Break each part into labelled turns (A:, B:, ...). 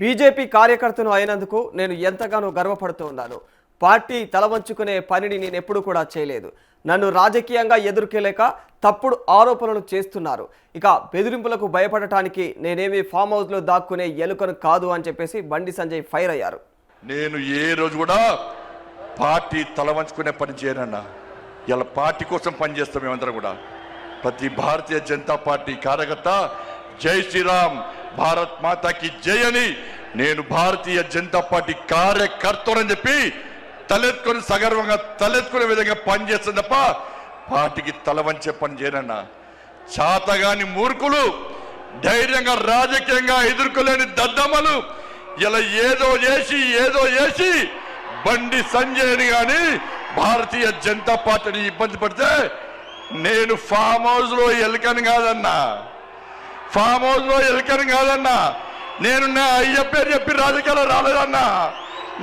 A: BJP కార్యకర్తను అయినందుకు నేను ఎంతగానో గర్వపడుతూ ఉన్నాను. పార్టీ తలవంచుకునే పనిని నేను ఎప్పుడు కూడా చేయలేదు. నన్ను రాజకీయంగా ఎదుర్కోలేక తప్పుడు ఆరోపణలు చేస్తున్నారు. ఇక బెదిరింపులకు భయపడటానికి నేనేమి ఫామ్ హౌస్లో దాక్కునే ఎలుకను కాదు అని చెప్పేసి బండి సంజయ్ ఫైర్ అయ్యారు.
B: నేను ఏ రోజు కూడా పార్టీ తలవంచుకునే పని చేయనన్నా. ఇలా పార్టీ కోసం పనిచేస్తాం మేమందరం కూడా. ప్రతి భారతీయ జనతా పార్టీ కార్యకర్త జై శ్రీరామ్, భారత్ మాతాకి జై అని నేను భారతీయ జనతా పార్టీ కార్యకర్తనని చెప్పి తలెత్తుకొని సగర్వంగా తలెత్తుకునే విధంగా పనిచేస్తుంది తప్ప పార్టీకి తల వంచే పని చేయనన్నా. చాతగాని మూర్ఖులు, ధైర్యంగా రాజకీయంగా ఎదుర్కోలేని దద్దమ్మలు ఇలా ఏదో చేసి బండి సంజయ్ని కానీ భారతీయ జనతా పార్టీని ఇబ్బంది పడితే నేను ఫామ్ హౌస్ లో ఎలుకని కాదన్నా. ఫామ్ హౌస్ లో ఎలుకని కాదన్నా. నేను నా అయ్య పేరు చెప్పి రాజకీయాలు రాలేదన్నా.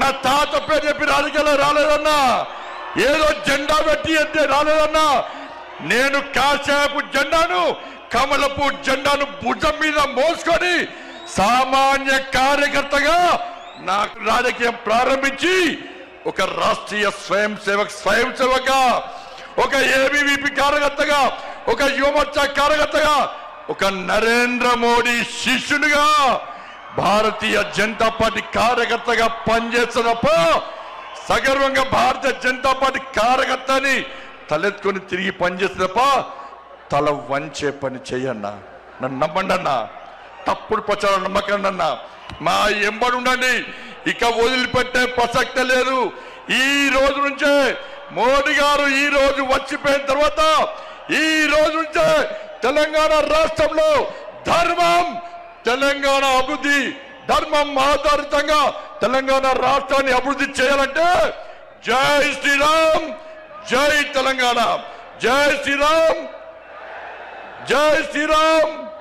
B: నా తాత పేరు చెప్పి రాజకీయాలు రాలేదన్నా. ఏదో జెండా పెట్టి అంటే రాలేదన్నా. నేను కాశాపు జెండాను, కమలపు జెండాను భుజం మీద మోసుకొని సామాన్య కార్యకర్తగా నాకు రాజకీయం ప్రారంభించి ఒక రాష్ట్రీయ స్వయం సేవక, ఒక ఏబీవీపీ కార్యకర్తగా, ఒక యువమోర్చా కార్యకర్తగా, ఒక నరేంద్ర మోడీ శిష్యునిగా భారతీయ జనతా పార్టీ కార్యకర్తగా పనిచేస్తున్నప్ప సగర్వంగా భారతీయ జనతా పార్టీ కార్యకర్తని తలెత్తుకొని తిరిగి పనిచేస్తున్నప్ప తల వంచే పని చెయ్యన్నా. నన్ను నమ్మండి అన్నా. తప్పుడు ప్రచారం నమ్మకండి అన్నా. మా ఎంబడి ఉండండి. ఇక వదిలిపెట్టే ప్రసక్తే లేదు. ఈ రోజు నుంచే మోడీ గారు ఈ రోజు వచ్చిపోయిన తర్వాత ఈ రోజు నుంచే తెలంగాణ రాష్ట్రంలో ధర్మం, తెలంగాణ అభివృద్ధి, ధర్మం ఆధారితంగా తెలంగాణ రాష్ట్రాన్ని అభివృద్ధి చేయాలంటే జై శ్రీరామ్, జై తెలంగాణ, జై శ్రీరామ్, జై శ్రీరామ్.